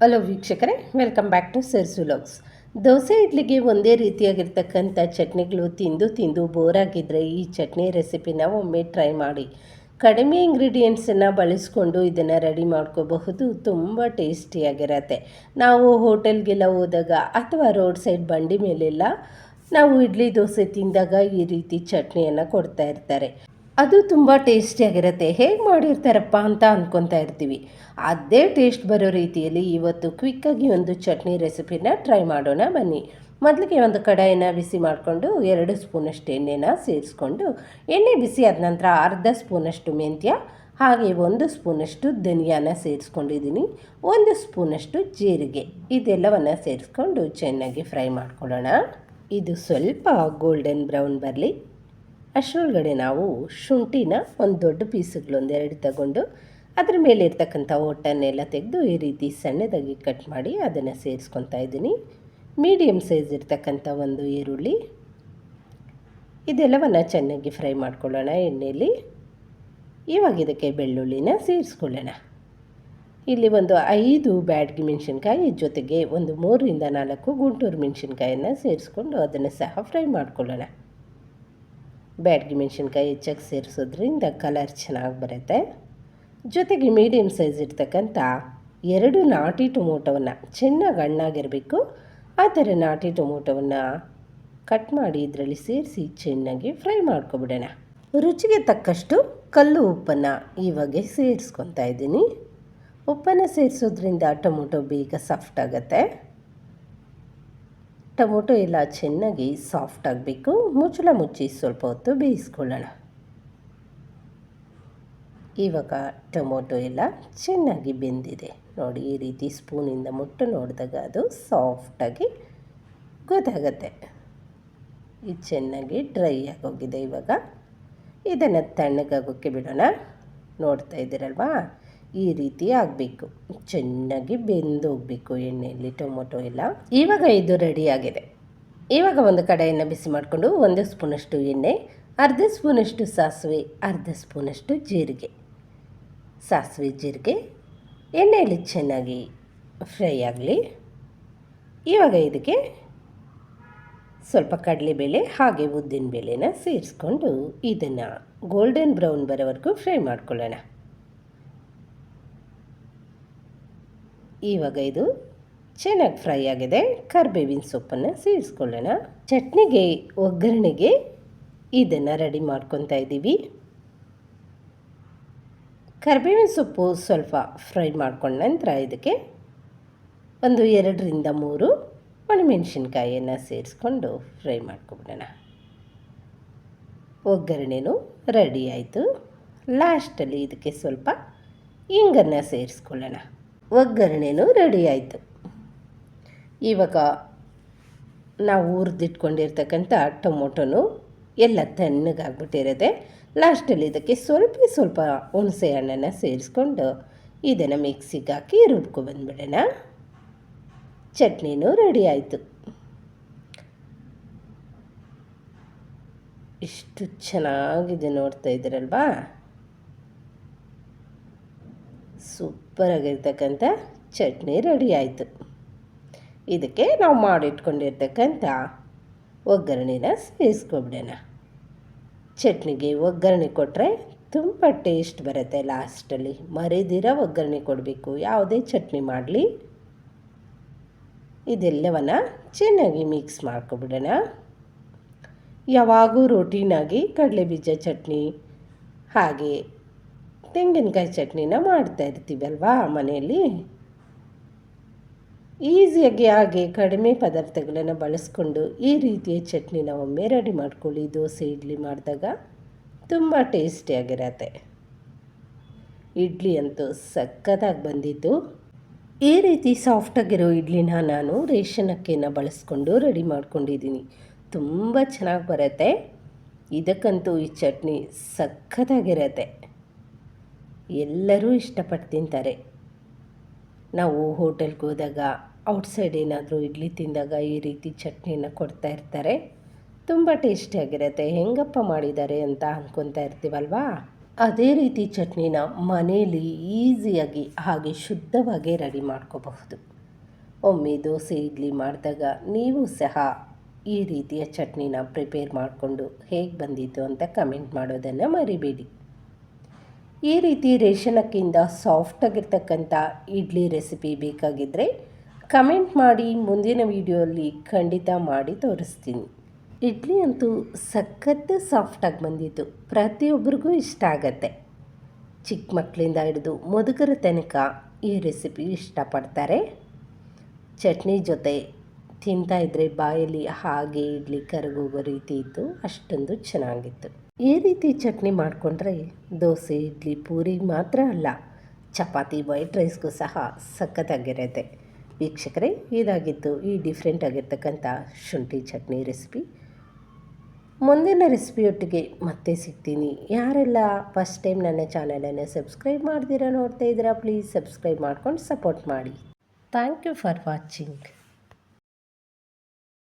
Hello ವೀಕ್ಷಕರೇ, welcome back to ಸರ್ಸು vlogs. Dosa ಇಡ್ಲಿಗೆ ಒಂದೇ ರೀತಿಯಾಗಿರ್ತಕ್ಕಂಥ ಚಟ್ನಿಗಳು ತಿಂದು ತಿಂದು ಬೋರ್ ಆಗಿದ್ದರೆ ಈ ಚಟ್ನಿ ರೆಸಿಪಿನ ಒಮ್ಮೆ ಟ್ರೈ ಮಾಡಿ. ಕಡಿಮೆ ಇಂಗ್ರೀಡಿಯೆಂಟ್ಸನ್ನು ಬಳಸ್ಕೊಂಡು ಇದನ್ನು ರೆಡಿ ಮಾಡ್ಕೋಬಹುದು. ತುಂಬ ಟೇಸ್ಟಿಯಾಗಿರತ್ತೆ. ನಾವು ಹೋಟೆಲ್ಗೆಲ್ಲ ಹೋದಾಗ ಅಥವಾ ರೋಡ್ ಸೈಡ್ ಬಂಡಿ ಮೇಲೆಲ್ಲ ನಾವು ಇಡ್ಲಿ ದೋಸೆ ತಿಂದಾಗ ಈ ರೀತಿ ಚಟ್ನಿಯನ್ನು ಕೊಡ್ತಾ ಇರ್ತಾರೆ. ಅದು ತುಂಬ ಟೇಸ್ಟಿಯಾಗಿರುತ್ತೆ. ಹೇಗೆ ಮಾಡಿರ್ತಾರಪ್ಪ ಅಂತ ಅಂದ್ಕೊತಾ ಇರ್ತೀವಿ. ಅದೇ ಟೇಸ್ಟ್ ಬರೋ ರೀತಿಯಲ್ಲಿ ಇವತ್ತು ಕ್ವಿಕ್ಕಾಗಿ ಒಂದು ಚಟ್ನಿ ರೆಸಿಪಿನ ಟ್ರೈ ಮಾಡೋಣ ಬನ್ನಿ. ಮೊದಲಿಗೆ ಒಂದು ಕಡಾಯಿನ ಬಿಸಿ ಮಾಡಿಕೊಂಡು 2 ಸ್ಪೂನಷ್ಟು ಎಣ್ಣೆನ ಸೇರಿಸ್ಕೊಂಡು, ಎಣ್ಣೆ ಬಿಸಿ ಆದ ನಂತರ ಅರ್ಧ ಸ್ಪೂನಷ್ಟು ಮೆಂತ್ಯ, ಹಾಗೆ 1 ಸ್ಪೂನಷ್ಟು ಧನಿಯಾನ ಸೇರಿಸ್ಕೊಂಡಿದ್ದೀನಿ, 1 ಸ್ಪೂನಷ್ಟು ಜೀರಿಗೆ, ಇದೆಲ್ಲವನ್ನು ಸೇರಿಸ್ಕೊಂಡು ಚೆನ್ನಾಗಿ ಫ್ರೈ ಮಾಡ್ಕೊಳ್ಳೋಣ. ಇದು ಸ್ವಲ್ಪ ಗೋಲ್ಡನ್ ಬ್ರೌನ್ ಬರಲಿ. ಅಷ್ಟರೊಳಗಡೆ ನಾವು ಶುಂಠಿನ ಒಂದು ದೊಡ್ಡ ಪೀಸುಗಳೊಂದೆರಡು ತಗೊಂಡು ಅದ್ರ ಮೇಲೆ ಇರ್ತಕ್ಕಂಥ ಒಟ್ಟನ್ನೆಲ್ಲ ತೆಗೆದು ಈ ರೀತಿ ಸಣ್ಣದಾಗಿ ಕಟ್ ಮಾಡಿ ಅದನ್ನು ಸೇರಿಸ್ಕೊತಾ ಇದ್ದೀನಿ. ಮೀಡಿಯಮ್ ಸೈಜ್ ಇರ್ತಕ್ಕಂಥ ಒಂದು ಈರುಳ್ಳಿ, ಇದೆಲ್ಲವನ್ನು ಚೆನ್ನಾಗಿ ಫ್ರೈ ಮಾಡ್ಕೊಳ್ಳೋಣ ಎಣ್ಣೆಯಲ್ಲಿ. ಇವಾಗ ಇದಕ್ಕೆ ಬೆಳ್ಳುಳ್ಳಿನ ಸೇರಿಸ್ಕೊಳ್ಳೋಣ. ಇಲ್ಲಿ ಒಂದು 5 ಬ್ಯಾಡಗಿ ಮೆಣಸಿನ್ಕಾಯಿ ಜೊತೆಗೆ ಒಂದು 3ರಿಂದ 4 ಗುಂಟೂರು ಮೆಣಸಿನ್ಕಾಯನ್ನು ಸೇರಿಸ್ಕೊಂಡು ಅದನ್ನು ಸಹ ಫ್ರೈ ಮಾಡ್ಕೊಳ್ಳೋಣ. ಬ್ಯಾಡಗಿ ಮೆಣಸಿನ್ಕಾಯಿ ಹೆಚ್ಚಾಗಿ ಸೇರಿಸೋದ್ರಿಂದ ಕಲರ್ ಚೆನ್ನಾಗಿ ಬರುತ್ತೆ. ಜೊತೆಗೆ ಮೀಡಿಯಮ್ ಸೈಜ್ ಇರ್ತಕ್ಕಂಥ 2 ನಾಟಿ ಟೊಮೊಟೊವನ್ನು, ಚೆನ್ನಾಗಿ ಹಣ್ಣಾಗಿರಬೇಕು ಆ ಥರ ನಾಟಿ ಟೊಮೊಟೊವನ್ನು ಕಟ್ ಮಾಡಿ ಇದರಲ್ಲಿ ಸೇರಿಸಿ ಚೆನ್ನಾಗಿ ಫ್ರೈ ಮಾಡ್ಕೊಬಿಡೋಣ. ರುಚಿಗೆ ತಕ್ಕಷ್ಟು ಕಲ್ಲು ಉಪ್ಪನ್ನು ಇವಾಗ ಸೇರಿಸ್ಕೊತಾ ಇದ್ದೀನಿ. ಉಪ್ಪನ್ನು ಸೇರಿಸೋದ್ರಿಂದ ಟೊಮೊಟೊ ಬೇಗ ಸಾಫ್ಟ್ ಆಗುತ್ತೆ. ಟೊಮೊಟೊ ಎಲ್ಲ ಚೆನ್ನಾಗಿ ಸಾಫ್ಟ್ ಆಗಬೇಕು. ಮುಚ್ಚಳ ಮುಚ್ಚಿ ಸ್ವಲ್ಪ ಹೊತ್ತು ಬೇಯಿಸ್ಕೊಳ್ಳೋಣ. ಇವಾಗ ಟೊಮೊಟೊ ಎಲ್ಲ ಚೆನ್ನಾಗಿ ಬೆಂದಿದೆ ನೋಡಿ. ಈ ರೀತಿ ಸ್ಪೂನಿಂದ ಮುಟ್ಟು ನೋಡಿದಾಗ ಅದು ಸಾಫ್ಟಾಗಿ ಗೊತ್ತಾಗತ್ತೆ. ಇದು ಚೆನ್ನಾಗಿ ಡ್ರೈ ಆಗೋಗಿದೆ. ಇವಾಗ ಇದನ್ನು ತಣ್ಣಗಾಗೋಕ್ಕೆ ಬಿಡೋಣ. ನೋಡ್ತಾ ಇದ್ದೀರಲ್ವಾ, ಈ ರೀತಿ ಆಗಬೇಕು. ಚೆನ್ನಾಗಿ ಬೆಂದು ಹೋಗಬೇಕು ಎಣ್ಣೆಯಲ್ಲಿ ಟೊಮೊಟೊ ಎಲ್ಲ. ಇವಾಗ ಇದು ರೆಡಿಯಾಗಿದೆ. ಇವಾಗ ಒಂದು ಕಡಾಯಿಯನ್ನು ಬಿಸಿ ಮಾಡಿಕೊಂಡು 1 ಸ್ಪೂನಷ್ಟು ಎಣ್ಣೆ, ಅರ್ಧ ಸ್ಪೂನಷ್ಟು ಸಾಸಿವೆ, ಅರ್ಧ ಸ್ಪೂನಷ್ಟು ಜೀರಿಗೆ. ಸಾಸಿವೆ ಜೀರಿಗೆ ಎಣ್ಣೆಯಲ್ಲಿ ಚೆನ್ನಾಗಿ ಫ್ರೈ ಆಗಲಿ. ಇವಾಗ ಇದಕ್ಕೆ ಸ್ವಲ್ಪ ಕಡಲೆಬೇಳೆ ಹಾಗೆ ಉದ್ದಿನಬೇಳೆನ ಸೇರಿಸ್ಕೊಂಡು ಇದನ್ನು ಗೋಲ್ಡನ್ ಬ್ರೌನ್ ಬರೋವರೆಗೂ ಫ್ರೈ ಮಾಡ್ಕೊಳ್ಳೋಣ. ಇವಾಗ ಇದು ಚೆನ್ನಾಗಿ ಫ್ರೈ ಆಗಿದೆ. ಕರಿಬೇವಿನ ಸೊಪ್ಪನ್ನು ಸೇರಿಸ್ಕೊಳ್ಳೋಣ. ಚಟ್ನಿಗೆ ಒಗ್ಗರಣೆಗೆ ಇದನ್ನು ರೆಡಿ ಮಾಡ್ಕೊತಾ ಇದ್ದೀವಿ. ಕರಿಬೇವಿನ ಸೊಪ್ಪು ಸ್ವಲ್ಪ ಫ್ರೈ ಮಾಡ್ಕೊಂಡ ನಂತರ ಇದಕ್ಕೆ ಒಂದು 2ರಿಂದ 3 ಒಣಮೆಣಸಿನ್ಕಾಯಿಯನ್ನು ಸೇರಿಸ್ಕೊಂಡು ಫ್ರೈ ಮಾಡ್ಕೊಬಿಡೋಣ. ಒಗ್ಗರಣೆನೂ ರೆಡಿ ಆಯಿತು. ಲಾಸ್ಟಲ್ಲಿ ಇದಕ್ಕೆ ಸ್ವಲ್ಪ ಇಂಗನ್ನು ಸೇರಿಸ್ಕೊಳ್ಳೋಣ. ಒಗ್ಗರಣೆನೂ ರೆಡಿ ಆಯಿತು. ಇವಾಗ ನಾವು ಹುರಿದಿಟ್ಕೊಂಡಿರ್ತಕ್ಕಂಥ ಟೊಮೊಟೊನು ಎಲ್ಲ ತಣ್ಣಗಾಗ್ಬಿಟ್ಟಿರುತ್ತೆ. ಲಾಸ್ಟಲ್ಲಿ ಇದಕ್ಕೆ ಸ್ವಲ್ಪ ಹುಣಸೆ ಹಣ್ಣನ್ನು ಸೇರಿಸ್ಕೊಂಡು ಇದನ್ನು ಮಿಕ್ಸಿಗೆ ಹಾಕಿ ರುಬ್ಕೊಬಂದ್ಬಿಡೋಣ. ಚಟ್ನಿನೂ ರೆಡಿ ಆಯಿತು. ಇಷ್ಟು ಚೆನ್ನಾಗಿದೆ ನೋಡ್ತಾ ಇದ್ದೀರಲ್ವಾ. ಸೂಪರಾಗಿರ್ತಕ್ಕಂಥ ಚಟ್ನಿ ರೆಡಿ ಆಯಿತು. ಇದಕ್ಕೆ ನಾವು ಮಾಡಿಟ್ಕೊಂಡಿರ್ತಕ್ಕಂಥ ಒಗ್ಗರಣೆನ ಸೇರಿಸ್ಕೊಬಿಡೋಣ. ಚಟ್ನಿಗೆ ಒಗ್ಗರಣೆ ಕೊಟ್ಟರೆ ತುಂಬ ಟೇಸ್ಟ್ ಬರುತ್ತೆ. ಲಾಸ್ಟಲ್ಲಿ ಮರಿದಿರ ಒಗ್ಗರಣೆ ಕೊಡಬೇಕು ಯಾವುದೇ ಚಟ್ನಿ ಮಾಡಲಿ. ಇದೆಲ್ಲವನ್ನು ಚೆನ್ನಾಗಿ ಮಿಕ್ಸ್ ಮಾಡ್ಕೊಬಿಡೋಣ. ಯಾವಾಗೂ ರೋಟೀನಾಗಿ ಕಡಲೆಬೀಜ ಚಟ್ನಿ ಹಾಗೆ ತೆಂಗಿನಕಾಯಿ ಚಟ್ನಿನ ಮಾಡ್ತಾ ಇರ್ತೀವಲ್ವಾ ಮನೆಯಲ್ಲಿ. ಈಸಿಯಾಗಿ ಹಾಗೆ ಕಡಿಮೆ ಪದಾರ್ಥಗಳನ್ನು ಬಳಸ್ಕೊಂಡು ಈ ರೀತಿಯ ಚಟ್ನಿನ ಒಮ್ಮೆ ರೆಡಿ ಮಾಡ್ಕೊಳ್ಳಿ. ದೋಸೆ ಇಡ್ಲಿ ಮಾಡಿದಾಗ ತುಂಬ ಟೇಸ್ಟಿಯಾಗಿರತ್ತೆ. ಇಡ್ಲಿ ಅಂತೂ ಸಖತ್ತಾಗಿ ಬಂದಿತ್ತು. ಈ ರೀತಿ ಸಾಫ್ಟಾಗಿರೋ ಇಡ್ಲಿನ ನಾನು ರೇಷನ್ ಅಕ್ಕಿನ ಬಳಸ್ಕೊಂಡು ರೆಡಿ ಮಾಡ್ಕೊಂಡಿದ್ದೀನಿ. ತುಂಬ ಚೆನ್ನಾಗಿ ಬರುತ್ತೆ. ಇದಕ್ಕಂತೂ ಈ ಚಟ್ನಿ ಸಖತ್ತಾಗಿರತ್ತೆ. ಎಲ್ಲರೂ ಇಷ್ಟಪಟ್ಟು ತಿಂತಾರೆ. ನಾವು ಹೋಟೆಲ್ಗೆ ಹೋದಾಗ ಔಟ್ಸೈಡ್ ಏನಾದರೂ ಇಡ್ಲಿ ತಿಂದಾಗ ಈ ರೀತಿ ಚಟ್ನಿನ ಕೊಡ್ತಾ ಇರ್ತಾರೆ. ತುಂಬ ಟೇಸ್ಟಿಯಾಗಿರುತ್ತೆ. ಹೆಂಗಪ್ಪ ಮಾಡಿದ್ದಾರೆ ಅಂತ ಅಂದ್ಕೊತಾ ಇರ್ತೀವಲ್ವಾ. ಅದೇ ರೀತಿ ಚಟ್ನಿನ ಮನೆಯಲ್ಲಿ ಈಸಿಯಾಗಿ ಹಾಗೆ ಶುದ್ಧವಾಗಿ ರೆಡಿ ಮಾಡ್ಕೋಬಹುದು. ಒಮ್ಮೆ ದೋಸೆ ಇಡ್ಲಿ ಮಾಡಿದಾಗ ನೀವು ಸಹ ಈ ರೀತಿಯ ಚಟ್ನಿನ ಪ್ರಿಪೇರ್ ಮಾಡಿಕೊಂಡು ಹೇಗೆ ಬಂದಿತ್ತು ಅಂತ ಕಮೆಂಟ್ ಮಾಡೋದನ್ನು ಮರಿಬೇಡಿ. ಈ ರೀತಿ ರೇಷನ್ ಅಕ್ಕಿಯಿಂದ ಸಾಫ್ಟಾಗಿರ್ತಕ್ಕಂಥ ಇಡ್ಲಿ ರೆಸಿಪಿ ಬೇಕಾಗಿದ್ದರೆ ಕಮೆಂಟ್ ಮಾಡಿ, ಮುಂದಿನ ವಿಡಿಯೋಲ್ಲಿ ಖಂಡಿತ ಮಾಡಿ ತೋರಿಸ್ತೀನಿ. ಇಡ್ಲಿ ಅಂತೂ ಸಖತ್ತು ಸಾಫ್ಟಾಗಿ ಬಂದಿತ್ತು, ಪ್ರತಿಯೊಬ್ಬರಿಗೂ ಇಷ್ಟ ಆಗತ್ತೆ. ಚಿಕ್ಕ ಮಕ್ಕಳಿಂದ ಹಿಡಿದು ಮುದುಕರ ತನಕ ಈ ರೆಸಿಪಿ ಇಷ್ಟಪಡ್ತಾರೆ. ಚಟ್ನಿ ಜೊತೆ ತಿಂತಾಯಿದ್ರೆ ಬಾಯಲ್ಲಿ ಹಾಗೆ ಇಡ್ಲಿ ಕರಗೋಗೋ ರೀತಿ ಇತ್ತು, ಅಷ್ಟೊಂದು ಚೆನ್ನಾಗಿತ್ತು. ಈ ರೀತಿ ಚಟ್ನಿ ಮಾಡಿಕೊಂಡ್ರೆ ದೋಸೆ ಇಡ್ಲಿ ಪೂರಿಗೆ ಮಾತ್ರ ಅಲ್ಲ, ಚಪಾತಿ ವೈಟ್ ರೈಸ್ಗೂ ಸಹ ಸಖತ್ತಾಗಿರುತ್ತೆ. ವೀಕ್ಷಕರೇ, ಇದಾಗಿತ್ತು ಈ ಡಿಫ್ರೆಂಟ್ ಆಗಿರ್ತಕ್ಕಂಥ ಶುಂಠಿ ಚಟ್ನಿ ರೆಸಿಪಿ. ಮುಂದಿನ ರೆಸಿಪಿಯೊಟ್ಟಿಗೆ ಮತ್ತೆ ಸಿಗ್ತೀನಿ. ಯಾರೆಲ್ಲ ಫಸ್ಟ್ ಟೈಮ್ ನನ್ನ ಚಾನಲನ್ನು ಸಬ್ಸ್ಕ್ರೈಬ್ ಮಾಡ್ದಿರಾ ನೋಡ್ತಾ ಇದ್ದೀರಾ, ಪ್ಲೀಸ್ ಸಬ್ಸ್ಕ್ರೈಬ್ ಮಾಡ್ಕೊಂಡು ಸಪೋರ್ಟ್ ಮಾಡಿ. Thank you for watching.